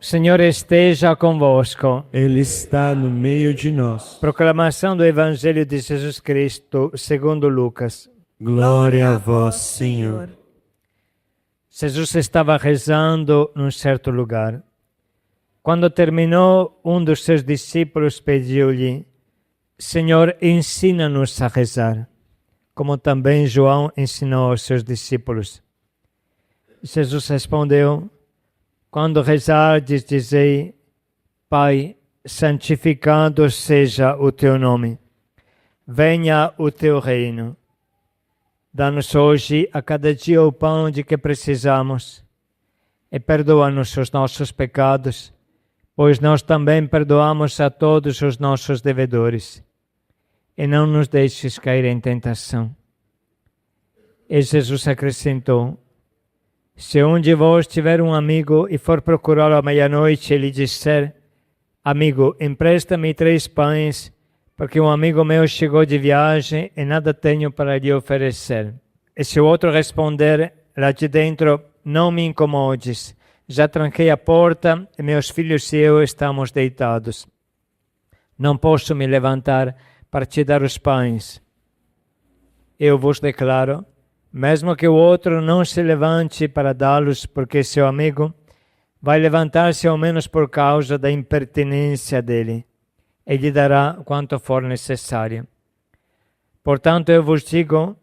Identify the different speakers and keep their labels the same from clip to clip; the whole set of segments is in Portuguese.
Speaker 1: O Senhor esteja convosco.
Speaker 2: Ele está no meio de nós.
Speaker 1: Proclamação do Evangelho de Jesus Cristo, segundo Lucas.
Speaker 2: Glória a vós, Senhor.
Speaker 1: Jesus estava rezando num certo lugar. Quando terminou, um dos seus discípulos pediu-lhe: Senhor, ensina-nos a rezar, como também João ensinou aos seus discípulos. Jesus respondeu: Quando rezardes, dizei: Pai, santificado seja o teu nome. Venha o teu reino. Dá-nos hoje a cada dia o pão de que precisamos e perdoa-nos os nossos pecados, pois nós também perdoamos a todos os nossos devedores. E não nos deixes cair em tentação. E Jesus acrescentou: Se um de vós tiver um amigo e for procurá-lo à meia-noite e lhe disser: Amigo, empresta-me 3 pães, porque um amigo meu chegou de viagem e nada tenho para lhe oferecer. E se o outro responder lá de dentro: Não me incomodes, já tranquei a porta e meus filhos e eu estamos deitados. Não posso me levantar para te dar os pães. Eu vos declaro, mesmo que o outro não se levante para dá-los, porque seu amigo vai levantar-se ao menos por causa da impertinência dele, e lhe dará quanto for necessário. Portanto, eu vos digo: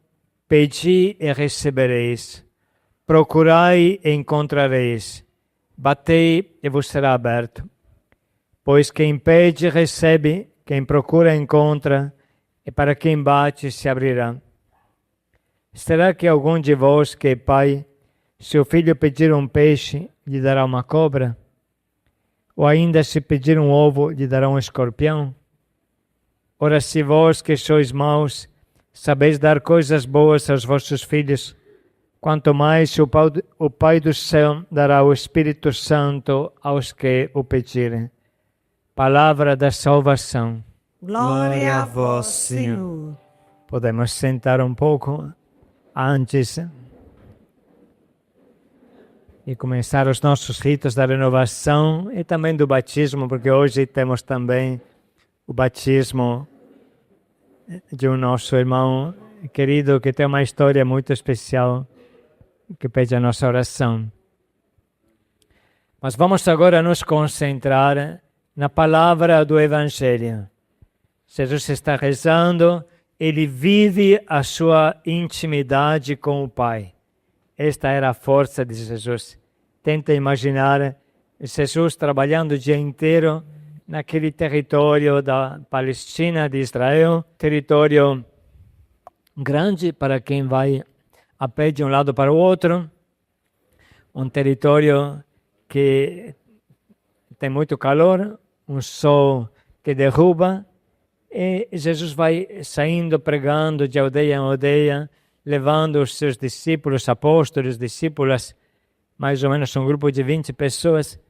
Speaker 1: pedi e recebereis, procurai e encontrareis, batei e vos será aberto. Pois quem pede recebe, quem procura encontra, e para quem bate se abrirá. Será que algum de vós que é pai, se o filho pedir um peixe, lhe dará uma cobra? Ou ainda se pedir um ovo, lhe dará um escorpião? Ora, se vós que sois maus, sabeis dar coisas boas aos vossos filhos, quanto mais o Pai do céu dará o Espírito Santo aos que o pedirem. Palavra da salvação.
Speaker 3: Glória a vós, Senhor.
Speaker 1: Podemos sentar um pouco antes e começar os nossos ritos da renovação e também do batismo, porque hoje temos também o batismo de um nosso irmão querido que tem uma história muito especial que pede a nossa oração. Mas vamos agora nos concentrar na palavra do Evangelho. Jesus está rezando, ele vive a sua intimidade com o Pai. Esta era a força de Jesus. Tenta imaginar Jesus trabalhando o dia inteiro naquele território da Palestina, de Israel, território grande para quem vai a pé de um lado para o outro, um território que tem muito calor, um sol que derruba, e Jesus vai saindo, pregando de aldeia em aldeia, levando os seus discípulos, apóstolos, discípulas, mais ou menos um grupo de 20 pessoas.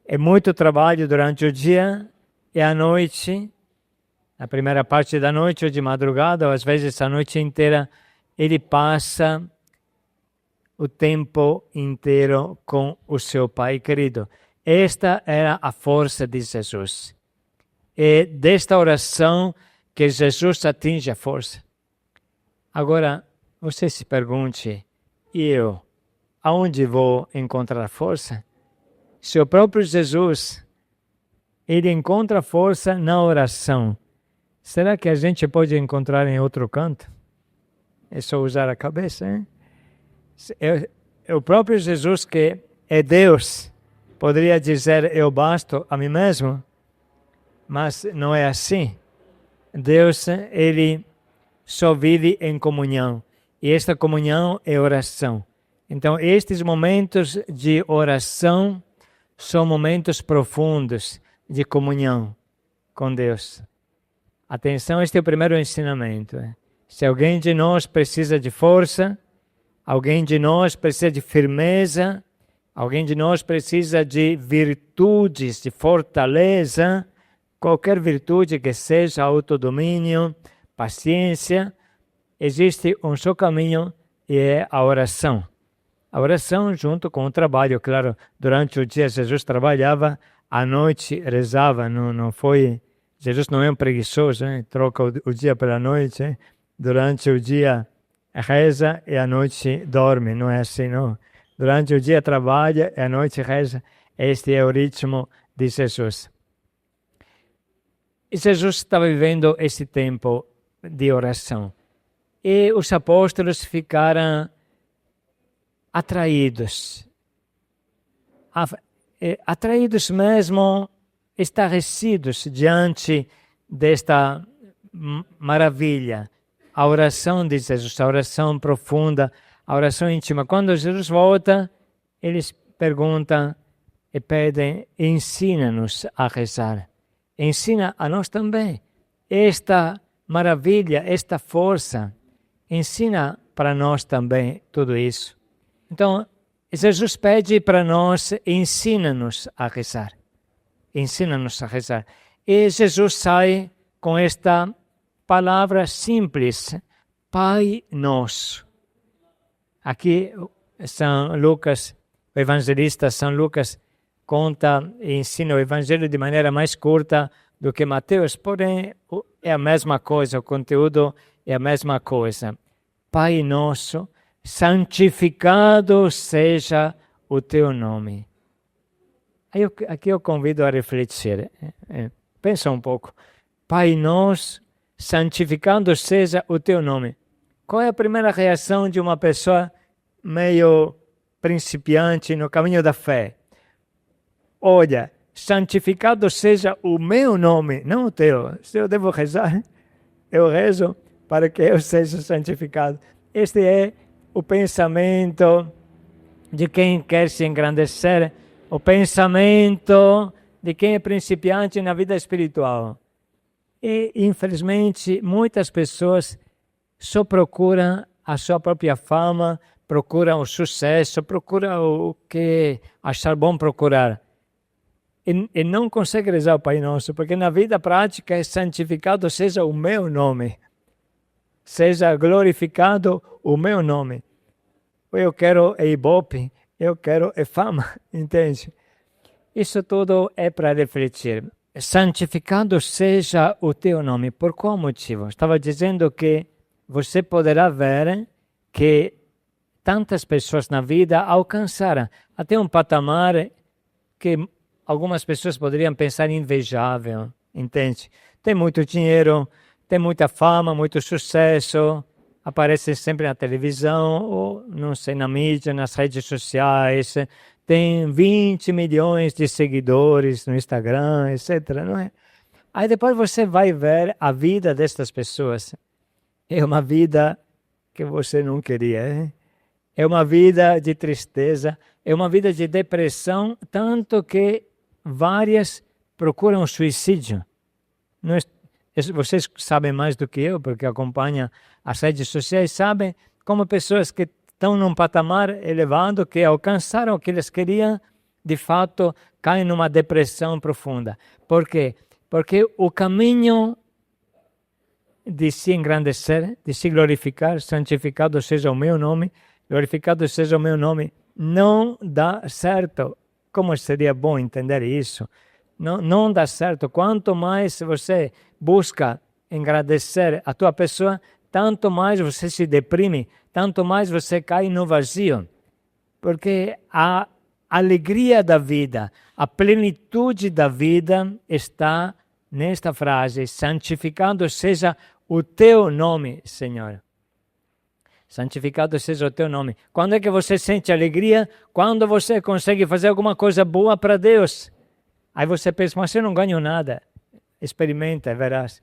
Speaker 1: É muito trabalho durante o dia e à noite, na primeira parte da noite ou de madrugada, ou às vezes a noite inteira, ele passa o tempo inteiro com o seu Pai querido. Esta era a força de Jesus. É desta oração que Jesus atinge a força. Agora, você se pergunte: e eu? Aonde vou encontrar força? Se o próprio Jesus, ele encontra força na oração, será que a gente pode encontrar em outro canto? É só usar a cabeça, hein? O próprio Jesus, que é Deus, poderia dizer: eu basto a mim mesmo, mas não é assim. Deus, ele só vive em comunhão, e esta comunhão é oração. Então, estes momentos de oração são momentos profundos de comunhão com Deus. Atenção, este é o primeiro ensinamento. Se alguém de nós precisa de força, alguém de nós precisa de firmeza, alguém de nós precisa de virtudes, de fortaleza, qualquer virtude que seja, autodomínio, paciência, existe um só caminho e é a oração. A oração junto com o trabalho, claro, durante o dia Jesus trabalhava, à noite rezava, não foi... Jesus não é um preguiçoso, troca o dia pela noite, durante o dia reza e à noite dorme, não é assim, não. Durante o dia trabalha e à noite reza, este é o ritmo de Jesus. E Jesus estava vivendo esse tempo de oração. E os apóstolos ficaram atraídos mesmo, estarrecidos diante desta maravilha. A oração de Jesus, a oração profunda, a oração íntima. Quando Jesus volta, eles perguntam e pedem, ensina-nos a rezar. Ensina a nós também esta maravilha, esta força. Ensina para nós também tudo isso. Então, Jesus pede para nós, ensina-nos a rezar. Ensina-nos a rezar. E Jesus sai com esta palavra simples, Pai Nosso. Aqui, São Lucas, o evangelista São Lucas, conta e ensina o evangelho de maneira mais curta do que Mateus, porém é a mesma coisa, o conteúdo é a mesma coisa. Pai Nosso, santificado seja o teu nome. Aqui eu convido a refletir. Pensa um pouco. Pai Nosso, santificado seja o teu nome. Qual é a primeira reação de uma pessoa meio principiante no caminho da fé? Olha, santificado seja o meu nome, não o teu. Se eu devo rezar, eu rezo para que eu seja santificado. Este é o pensamento de quem quer se engrandecer, o pensamento de quem é principiante na vida espiritual. E, infelizmente, muitas pessoas só procuram a sua própria fama, procuram o sucesso, procuram o que achar bom procurar. E não conseguem rezar o Pai Nosso, porque na vida prática é santificado seja o meu nome. Seja glorificado o meu nome. Eu quero Ibope, eu quero fama, entende? Isso tudo é para refletir. Santificado seja o teu nome. Por qual motivo? Estava dizendo que você poderá ver que tantas pessoas na vida alcançaram até um patamar que algumas pessoas poderiam pensar invejável, entende? Tem muito dinheiro, tem muita fama, muito sucesso, aparece sempre na televisão, ou não sei, na mídia, nas redes sociais, tem 20 milhões de seguidores no Instagram, etc. Não é? Aí depois você vai ver a vida destas pessoas. É uma vida que você não queria, hein? É uma vida de tristeza, é uma vida de depressão, tanto que várias procuram suicídio. Vocês sabem mais do que eu, porque acompanham as redes sociais, sabem como pessoas que estão num patamar elevado, que alcançaram o que eles queriam, de fato, caem numa depressão profunda. Por quê? Porque o caminho de se engrandecer, de se glorificar, santificado seja o meu nome, glorificado seja o meu nome, não dá certo. Como seria bom entender isso? Não dá certo. Quanto mais você busca engrandecer a tua pessoa, tanto mais você se deprime, tanto mais você cai no vazio. Porque a alegria da vida, a plenitude da vida está nesta frase: santificado seja o teu nome, Senhor. Santificado seja o teu nome. Quando é que você sente alegria? Quando você consegue fazer alguma coisa boa para Deus. Aí você pensa, mas eu não ganho nada. Experimenta, verás.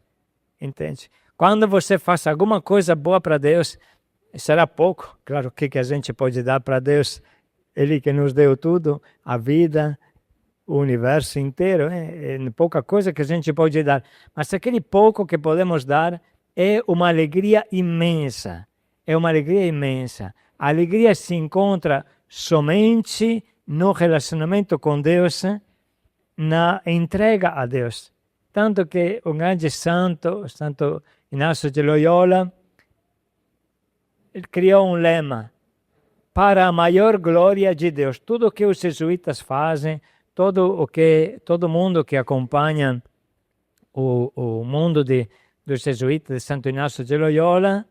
Speaker 1: Entende? Quando você faz alguma coisa boa para Deus, será pouco. Claro, o que a gente pode dar para Deus? Ele que nos deu tudo, a vida, o universo inteiro. É pouca coisa que a gente pode dar. Mas aquele pouco que podemos dar é uma alegria imensa. É uma alegria imensa. A alegria se encontra somente no relacionamento com Deus, na entrega a Deus. Tanto que um grande santo, Santo Inácio de Loyola, ele criou um lema: para a maior glória de Deus. Tudo o que os jesuítas fazem, todo mundo que acompanha o mundo dos jesuítas de Santo Inácio de Loyola,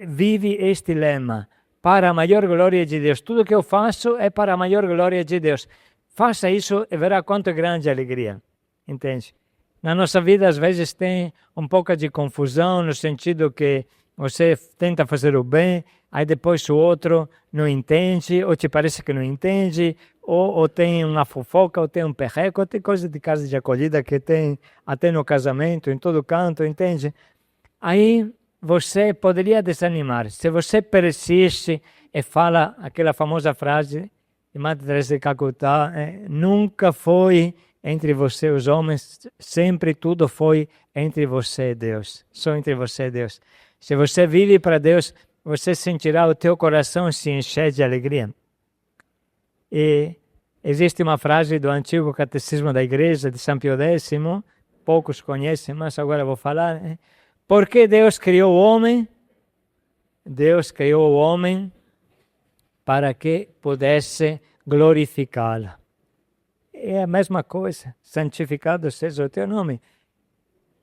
Speaker 1: vive este lema, para a maior glória de Deus. Tudo que eu faço é para a maior glória de Deus. Faça isso e verá quanto grande alegria. Entende? Na nossa vida, às vezes, tem um pouco de confusão, no sentido que você tenta fazer o bem, aí depois o outro não entende, ou te parece que não entende, ou tem uma fofoca, ou tem um perreco, ou tem coisa de casa de acolhida que tem até no casamento, em todo canto, entende? Aí você poderia desanimar. Se você persiste e fala aquela famosa frase de Madre Teresa de Calcutá, nunca foi entre você e os homens, sempre tudo foi entre você e Deus. Só entre você e Deus. Se você vive para Deus, você sentirá o teu coração se encher de alegria. E existe uma frase do antigo catecismo da igreja de São Pio X, poucos conhecem, mas agora vou falar. Por que Deus criou o homem? Deus criou o homem para que pudesse glorificá-lo. É a mesma coisa, santificado seja o teu nome.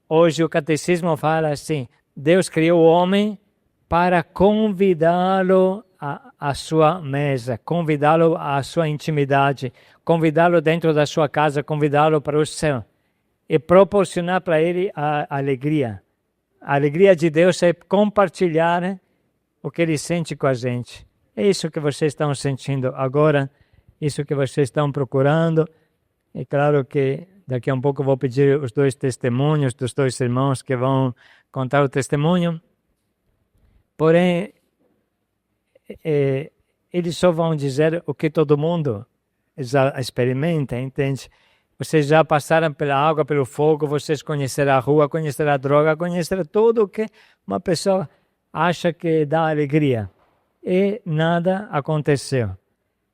Speaker 1: Hoje o catecismo fala assim, Deus criou o homem para convidá-lo à sua mesa, convidá-lo à sua intimidade, convidá-lo dentro da sua casa, convidá-lo para o céu e proporcionar para ele a alegria. A alegria de Deus é compartilhar o que Ele sente com a gente. É isso que vocês estão sentindo agora, isso que vocês estão procurando. É claro que daqui a um pouco vou pedir os 2 testemunhos dos 2 irmãos que vão contar o testemunho. Porém, eles só vão dizer o que todo mundo já experimenta, entende? Vocês já passaram pela água, pelo fogo, vocês conheceram a rua, conheceram a droga, conheceram tudo o que uma pessoa acha que dá alegria. E nada aconteceu.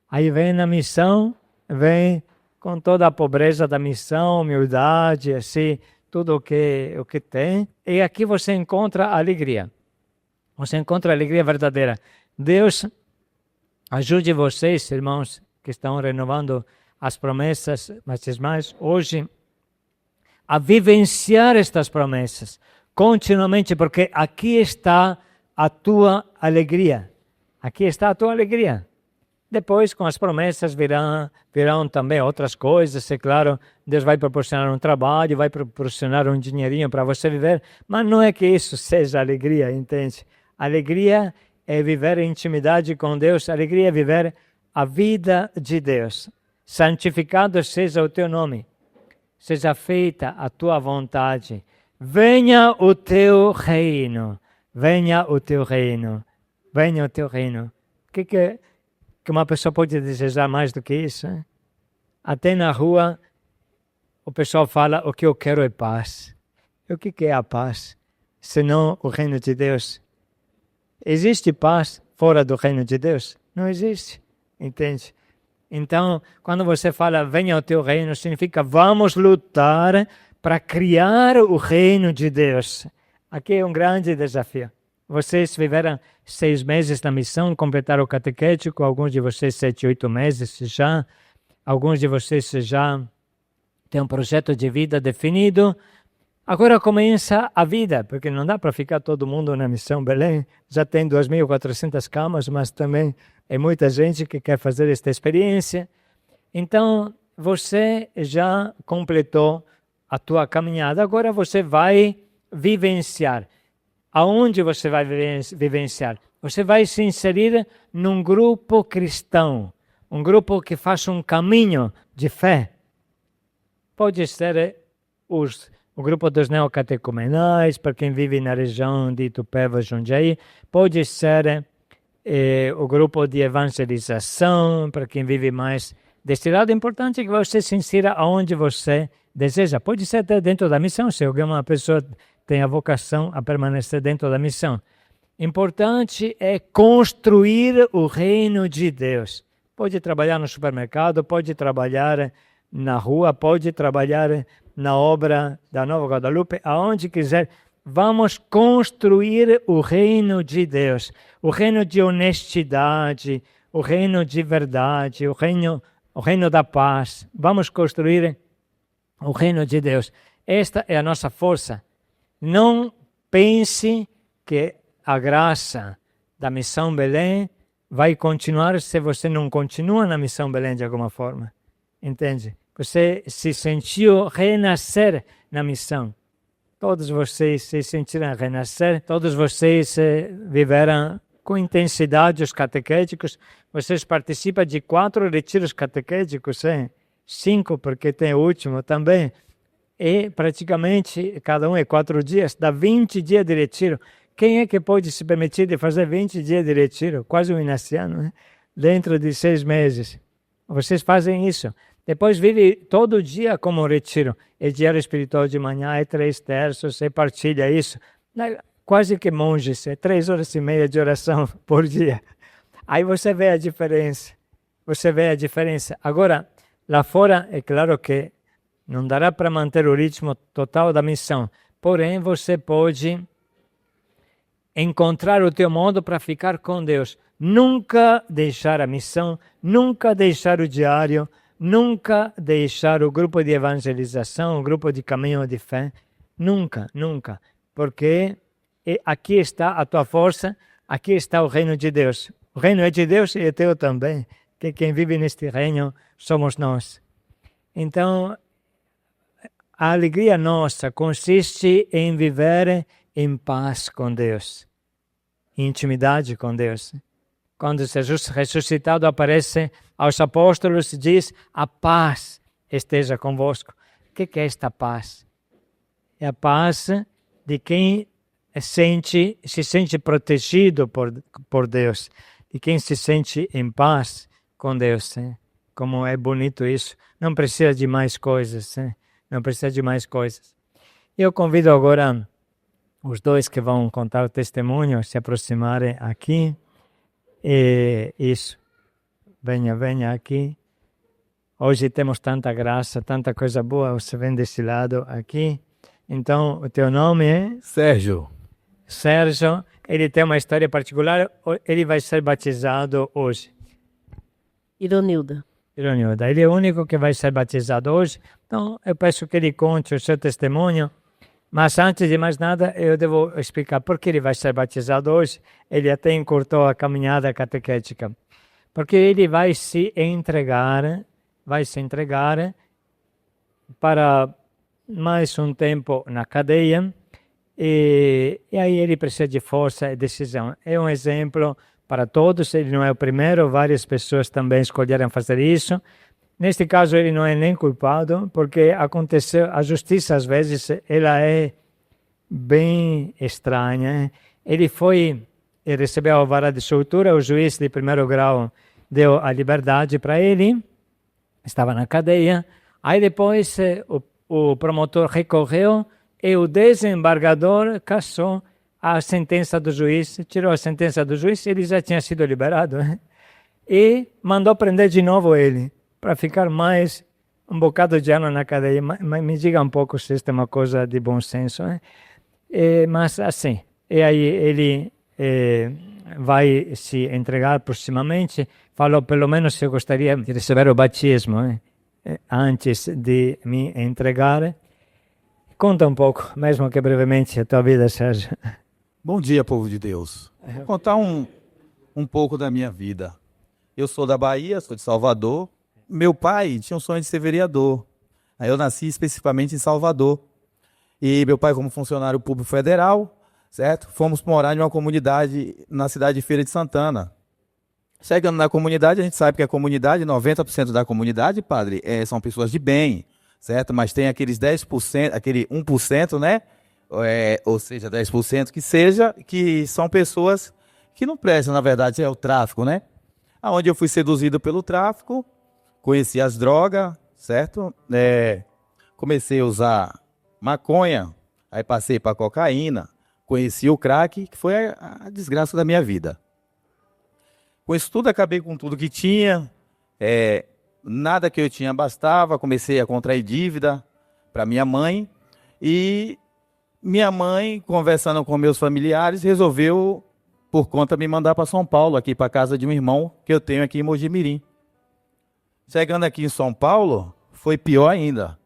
Speaker 1: Aí vem na missão, vem com toda a pobreza da missão, humildade, assim, tudo o que tem. E aqui você encontra a alegria. Você encontra a alegria verdadeira. Deus ajude vocês, irmãos, que estão renovando as promessas batismais hoje, a vivenciar estas promessas continuamente, porque aqui está a tua alegria. Aqui está a tua alegria. Depois, com as promessas, virão também outras coisas. É claro, Deus vai proporcionar um trabalho, vai proporcionar um dinheirinho para você viver, mas não é que isso seja alegria, entende? Alegria é viver em intimidade com Deus, alegria é viver a vida de Deus. Santificado seja o teu nome, seja feita a tua vontade, venha o teu reino, venha o teu reino, venha o teu reino. O que uma pessoa pode desejar mais do que isso? Hein? Até na rua o pessoal fala, o que eu quero é paz. E o que é a paz? Senão o reino de Deus. Existe paz fora do reino de Deus? Não existe, entende? Então, quando você fala, venha ao teu reino, significa vamos lutar para criar o reino de Deus. Aqui é um grande desafio. Vocês viveram 6 meses na missão, completaram o catequético, alguns de vocês 7, 8 meses já, alguns de vocês já têm um projeto de vida definido. Agora começa a vida, porque não dá para ficar todo mundo na missão Belém. Já tem 2.400 camas, mas também é muita gente que quer fazer esta experiência. Então, você já completou a tua caminhada. Agora você vai vivenciar. Aonde você vai vivenciar? Você vai se inserir num grupo cristão. Um grupo que faz um caminho de fé. Pode ser o grupo dos neocatecumenais, para quem vive na região de Itupeva, Jundiaí. Pode ser o grupo de evangelização, para quem vive mais deste lado. É importante que você se insira aonde você deseja. Pode ser até dentro da missão, se alguma pessoa tem a vocação a permanecer dentro da missão. Importante é construir o reino de Deus. Pode trabalhar no supermercado, pode trabalhar na rua, pode trabalhar na obra da Nova Guadalupe, aonde quiser. vamos construir o reino de Deus, o reino de honestidade, o reino de verdade, o reino da paz. Vamos construir o reino de Deus. Esta é a nossa força. Não pense que a graça da Missão Belém vai continuar se você não continua na Missão Belém de alguma forma. Entende? Você se sentiu renascer na missão. Todos vocês se sentiram renascer, todos vocês viveram com intensidade os catequéticos. Vocês participam de 4 retiros catequéticos, 5 porque tem o último também. E praticamente cada um é 4 dias, dá 20 dias de retiro. Quem é que pode se permitir de fazer 20 dias de retiro? Quase um inaciano, né? Dentro de 6 meses. Vocês fazem isso. Depois vive todo dia como um retiro. É diário espiritual de manhã, é 3 terços, você partilha isso. Quase que monges, é 3 horas e meia de oração por dia. Aí você vê a diferença. Você vê a diferença. Agora, lá fora, é claro que não dará para manter o ritmo total da missão. Porém, você pode encontrar o teu modo para ficar com Deus. Nunca deixar a missão, nunca deixar o diário, nunca deixar o grupo de evangelização, o grupo de caminho de fé. Nunca, nunca. Porque aqui está a tua força, aqui está o reino de Deus. O reino é de Deus e é teu também. Que quem vive neste reino somos nós. Então, a alegria nossa consiste em viver em paz com Deus, intimidade com Deus. Quando Jesus ressuscitado aparece aos apóstolos e diz: a paz esteja convosco. O que é esta paz? É a paz de quem se sente protegido por Deus, de quem se sente em paz com Deus. Como é bonito isso. Não precisa de mais coisas. Não precisa de mais coisas. Eu convido agora os dois que vão contar o testemunho se aproximarem aqui. Isso. Venha aqui. Hoje temos tanta graça, tanta coisa boa. Você vem desse lado aqui. Então, o teu nome é?
Speaker 4: Sérgio.
Speaker 1: Sérgio. Ele tem uma história particular. Ele vai ser batizado hoje.
Speaker 3: Ironilda.
Speaker 1: Ironilda. Ele é o único que vai ser batizado hoje. Então, eu peço que ele conte o seu testemunho. Mas antes de mais nada, eu devo explicar por que ele vai ser batizado hoje. Ele até encurtou a caminhada catequética. Porque ele vai se entregar para mais um tempo na cadeia. E aí ele precisa de força e decisão. É um exemplo para todos, ele não é o primeiro, várias pessoas também escolheram fazer isso. Neste caso ele não é nem culpado, porque aconteceu, a justiça às vezes ela é bem estranha. Ele recebeu a vara de soltura, o juiz de primeiro grau deu a liberdade para ele, estava na cadeia, aí depois o promotor recorreu e o desembargador cassou a sentença do juiz, tirou a sentença do juiz, ele já tinha sido liberado, e mandou prender de novo ele, para ficar mais um bocado de ano na cadeia. Mas me diga um pouco se isso é uma coisa de bom senso. Mas assim, e aí ele vai se entregar proximamente. Falou, pelo menos eu gostaria de receber o batismo antes de me entregar. Conta um pouco, mesmo que brevemente, a tua vida, Sérgio.
Speaker 4: Bom dia, povo de Deus. Vou contar um pouco da minha vida. Eu sou da Bahia, sou de Salvador. Meu pai tinha um sonho de ser vereador. Aí eu nasci especificamente em Salvador. E meu pai, como funcionário público federal, certo? Fomos morar em uma comunidade na cidade de Feira de Santana. Chegando na comunidade, a gente sabe que a comunidade, 90% da comunidade, padre, são pessoas de bem, certo? Mas tem aqueles 10%, aquele 1%, né? Ou seja, 10% que são pessoas que não prestam, na verdade, é o tráfico, né? Onde eu fui seduzido pelo tráfico, conheci as drogas, certo? Comecei a usar maconha, aí passei para cocaína, conheci o crack, que foi a desgraça da minha vida. Com isso tudo, acabei com tudo que tinha, nada que eu tinha bastava, comecei a contrair dívida para minha mãe e minha mãe, conversando com meus familiares, resolveu, por conta, me mandar para São Paulo, aqui para a casa de um irmão que eu tenho aqui em Mojimirim. Chegando aqui em São Paulo, foi pior ainda,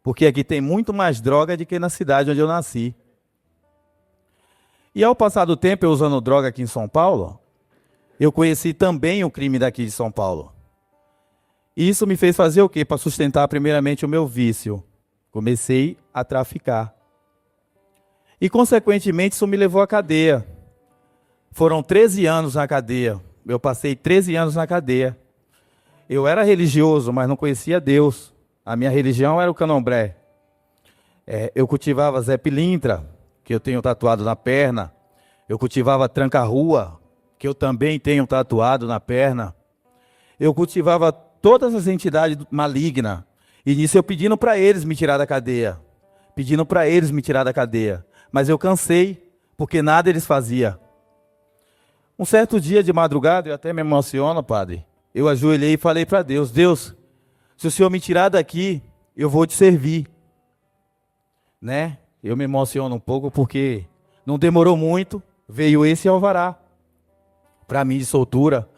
Speaker 4: porque aqui tem muito mais droga do que na cidade onde eu nasci. E ao passar do tempo, eu usando droga aqui em São Paulo, eu conheci também o crime daqui de São Paulo. E isso me fez fazer o quê? Para sustentar primeiramente o meu vício. Comecei a traficar. E, consequentemente, isso me levou à cadeia. Foram 13 anos na cadeia. Eu passei 13 anos na cadeia. Eu era religioso, mas não conhecia Deus. A minha religião era o candomblé. Eu cultivava Zé Pilintra, que eu tenho tatuado na perna. Eu cultivava tranca-rua, que eu também tenho tatuado na perna. Eu cultivava todas as entidades malignas. E nisso eu pedindo para eles me tirar da cadeia. Pedindo para eles me tirar da cadeia. Mas eu cansei, porque nada eles faziam. Um certo dia de madrugada, eu até me emociono, padre. Eu ajoelhei e falei para Deus: Deus, se o Senhor me tirar daqui, eu vou te servir. Né? Eu me emociono um pouco porque não demorou muito, veio esse alvará para mim de soltura,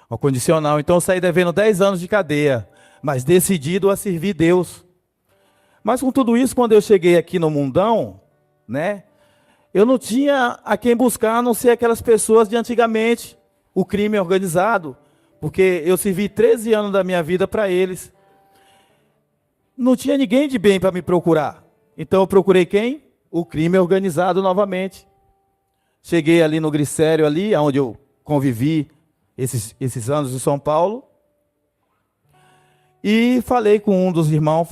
Speaker 4: uma condicional. Então eu saí devendo 10 anos de cadeia, mas decidido a servir Deus. Mas com tudo isso, quando eu cheguei aqui no mundão, né, eu não tinha a quem buscar, a não ser aquelas pessoas de antigamente, o crime organizado, porque eu servi 13 anos da minha vida para eles. Não tinha ninguém de bem para me procurar. Então eu procurei quem? O crime organizado novamente. Cheguei ali no Glicério, ali, onde eu convivi esses anos em São Paulo. E falei com um dos irmãos,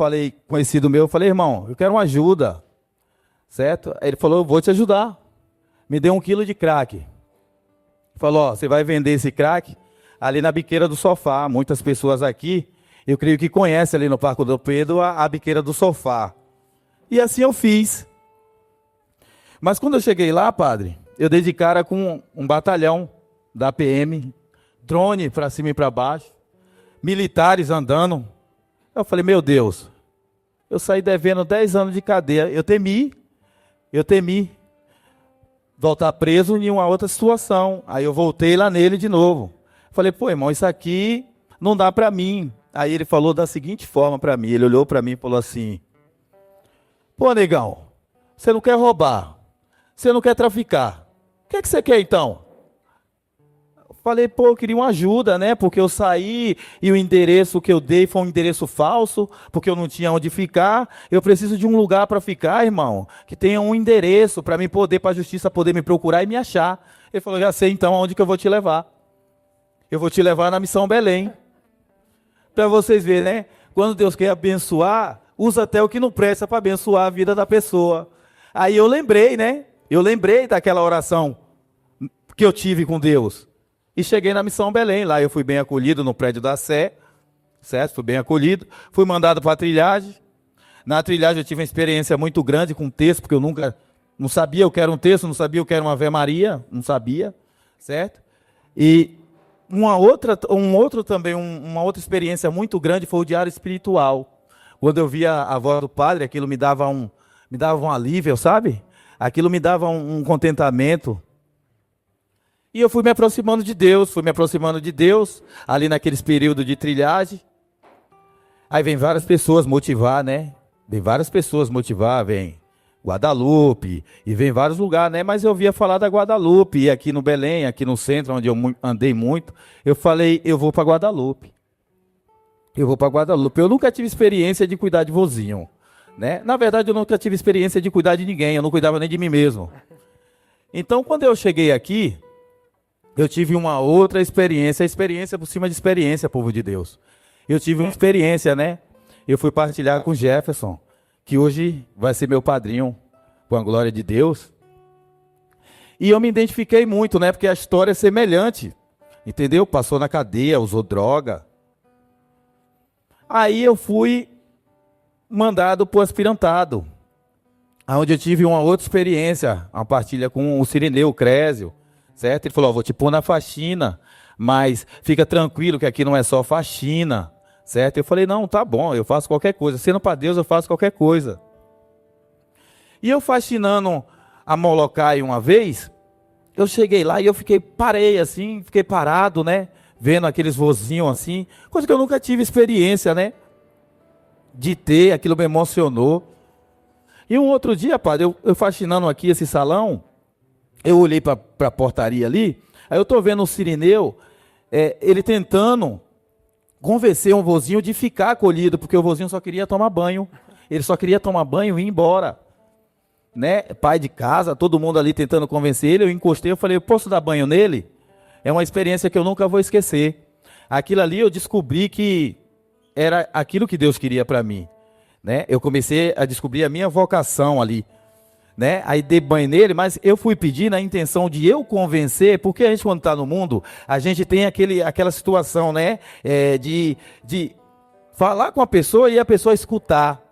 Speaker 4: conhecido meu, falei: irmão, eu quero uma ajuda. Certo? Aí ele falou: eu vou te ajudar. Me deu 1 quilo de crack. Falou: ó, você vai vender esse crack ali na biqueira do sofá. Muitas pessoas aqui, eu creio que conhecem ali no Parque do Pedro a biqueira do sofá. E assim eu fiz. Mas quando eu cheguei lá, padre, eu dei de cara com um batalhão da PM, drone para cima e para baixo, militares andando. Eu falei: meu Deus, eu saí devendo 10 anos de cadeia. Eu temi voltar preso em uma outra situação. Aí eu voltei lá nele de novo. Falei: pô, irmão, isso aqui não dá para mim. Aí ele falou da seguinte forma para mim, ele olhou para mim e falou assim: pô, negão, você não quer roubar, você não quer traficar, o que é que você quer então? Eu falei: pô, eu queria uma ajuda, né, porque eu saí e o endereço que eu dei foi um endereço falso, porque eu não tinha onde ficar. Eu preciso de um lugar para ficar, irmão, que tenha um endereço para mim poder, para a justiça poder me procurar e me achar. Ele falou: já sei então aonde que eu vou te levar. Eu vou te levar na Missão Belém. Para vocês verem, né, quando Deus quer abençoar, usa até o que não presta para abençoar a vida da pessoa. Aí eu lembrei, né? Eu lembrei daquela oração que eu tive com Deus. E cheguei na Missão Belém. Lá eu fui bem acolhido no prédio da Sé. Certo? Fui bem acolhido. Fui mandado para a trilhagem. Na trilhagem eu tive uma experiência muito grande com texto, porque eu não sabia o que era um texto, não sabia o que era uma Ave Maria, não sabia. Certo? E uma outra experiência muito grande foi o diário espiritual. Quando eu via a voz do padre, aquilo me dava um alívio, sabe? Aquilo me dava um contentamento. E eu fui me aproximando de Deus, ali naqueles períodos de trilhagem. Aí vem várias pessoas motivar, né? Vem Guadalupe, e vem vários lugares, né? Mas eu ouvia falar da Guadalupe, e aqui no Belém, aqui no centro, onde eu andei muito, eu falei: eu vou para Guadalupe. Eu nunca tive experiência de cuidar de vozinho, né? Na verdade, eu nunca tive experiência de cuidar de ninguém, eu não cuidava nem de mim mesmo. Então, quando eu cheguei aqui, eu tive uma outra experiência por cima de experiência, povo de Deus. Eu tive uma experiência, né? Eu fui partilhar com o Jefferson, que hoje vai ser meu padrinho, com a glória de Deus. E eu me identifiquei muito, né? Porque a história é semelhante, entendeu? Passou na cadeia, usou droga. Aí eu fui mandado para o aspirantado, onde eu tive uma outra experiência, uma partilha com o Cirineu Crésio, certo? Ele falou: vou te pôr na faxina, mas fica tranquilo que aqui não é só faxina, certo? Eu falei: não, tá bom, eu faço qualquer coisa, sendo para Deus eu faço qualquer coisa. E eu faxinando a Molokai uma vez, eu cheguei lá e eu parei assim, fiquei parado, né? Vendo aqueles vozinhos assim, coisa que eu nunca tive experiência, né? De ter, aquilo me emocionou. E um outro dia, padre, eu faxinando aqui esse salão, eu olhei para a portaria ali, aí eu tô vendo o Cirineu, ele tentando convencer um vozinho de ficar acolhido, porque o vozinho só queria tomar banho. Ele só queria tomar banho e ir embora. Né? Pai de casa, todo mundo ali tentando convencer ele, eu encostei, eu falei, eu posso dar banho nele? É uma experiência que eu nunca vou esquecer. Aquilo ali eu descobri que era aquilo que Deus queria para mim. Né? Eu comecei a descobrir a minha vocação ali. Né? Aí dei banho nele, mas eu fui pedir na intenção de eu convencer, porque a gente quando está no mundo, a gente tem aquela situação, né? De falar com a pessoa e a pessoa escutar.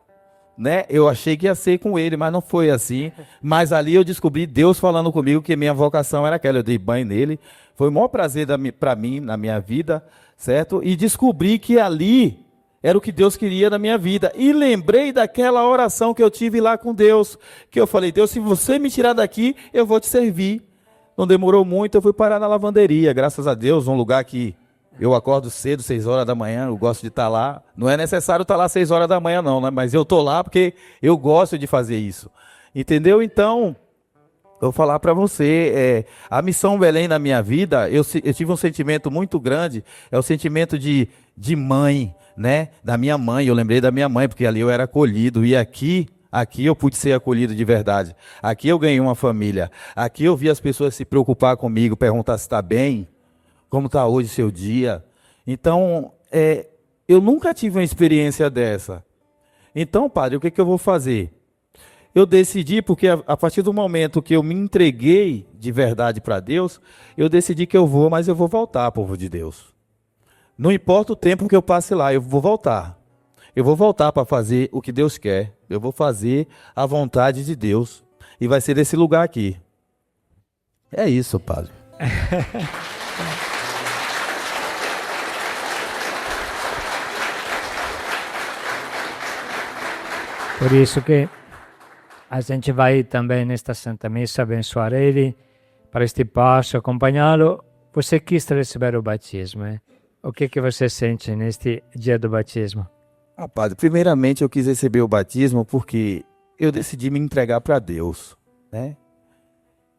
Speaker 4: Né? Eu achei que ia ser com ele, mas não foi assim. Mas ali eu descobri Deus falando comigo que minha vocação era aquela. Eu dei banho nele, foi o maior prazer para mim na minha vida, certo? E descobri que ali era o que Deus queria na minha vida. E lembrei daquela oração que eu tive lá com Deus, que eu falei, Deus, se você me tirar daqui, eu vou te servir. Não demorou muito, eu fui parar na lavanderia, graças a Deus, um lugar que eu acordo cedo, 6 horas da manhã, eu gosto de estar lá. Não é necessário estar lá 6 horas da manhã não, né? Mas eu estou lá porque eu gosto de fazer isso. Entendeu? Então, eu vou falar para você, a missão Belém na minha vida, eu tive um sentimento muito grande, é o sentimento de mãe, né? Da minha mãe, eu lembrei da minha mãe, porque ali eu era acolhido, e aqui eu pude ser acolhido de verdade. Aqui eu ganhei uma família, aqui eu vi as pessoas se preocupar comigo, perguntar se está bem, como está hoje o seu dia. Então, eu nunca tive uma experiência dessa. Então, padre, o que eu vou fazer? Eu decidi, porque a partir do momento que eu me entreguei de verdade para Deus, eu decidi que eu vou, mas eu vou voltar, povo de Deus. Não importa o tempo que eu passe lá, eu vou voltar. Eu vou voltar para fazer o que Deus quer. Eu vou fazer a vontade de Deus. E vai ser desse lugar aqui. É isso, padre.
Speaker 1: Por isso que a gente vai também nesta Santa Missa abençoar ele, para este passo, acompanhá-lo. Você quis receber o batismo, hein? O que você sente neste dia do batismo?
Speaker 4: Padre, primeiramente eu quis receber o batismo porque eu decidi me entregar para Deus, né?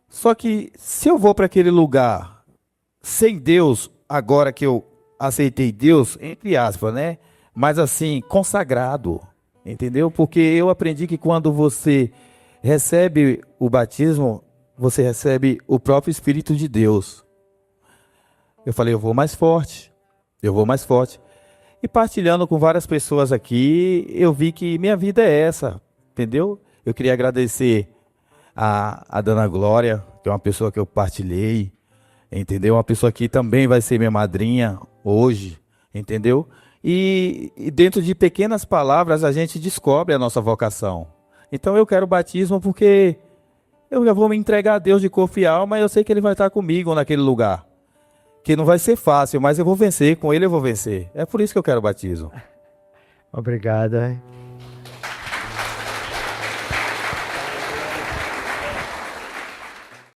Speaker 4: Só que se eu vou para aquele lugar sem Deus, agora que eu aceitei Deus, entre aspas, né? Mas assim, consagrado, entendeu? Porque eu aprendi que quando você recebe o batismo, você recebe o próprio Espírito de Deus. Eu falei, eu vou mais forte. E partilhando com várias pessoas aqui, eu vi que minha vida é essa, entendeu? Eu queria agradecer a Dona Glória, que é uma pessoa que eu partilhei, entendeu? Uma pessoa que também vai ser minha madrinha hoje, entendeu? E dentro de pequenas palavras a gente descobre a nossa vocação. Então eu quero o batismo porque eu já vou me entregar a Deus de corpo e alma, e eu sei que Ele vai estar comigo naquele lugar. Que não vai ser fácil, mas eu vou vencer, com Ele eu vou vencer. É por isso que eu quero o batismo.
Speaker 1: Obrigado.